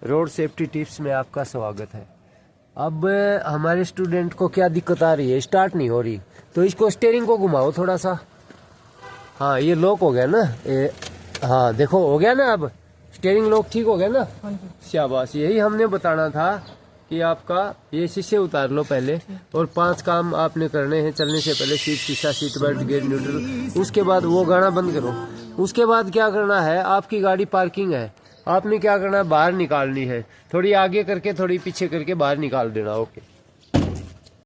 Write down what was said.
Road safety tips में आपका स्वागत है। अब हमारे स्टूडेंट को क्या दिक्कत आ रही है, स्टार्ट नहीं हो रही, तो इसको स्टीयरिंग को घुमाओ थोड़ा सा। हाँ ये लॉक हो गया ना, हाँ देखो हो गया ना, अब स्टीयरिंग लॉक ठीक हो गया ना। शाबाश, यही हमने बताना था कि आपका ये शीशे उतार लो पहले, और 5 काम आपने करने हैं चलने से पहले। सीट शीशा, सीट बेल्ट, गेयर न्यूट्रल, उसके बाद वो गाना बंद करो। उसके बाद क्या करना है, आपकी गाड़ी पार्किंग है, आपने क्या करना है, बाहर निकालनी है, थोड़ी आगे करके थोड़ी पीछे करके बाहर निकाल देना। ओके।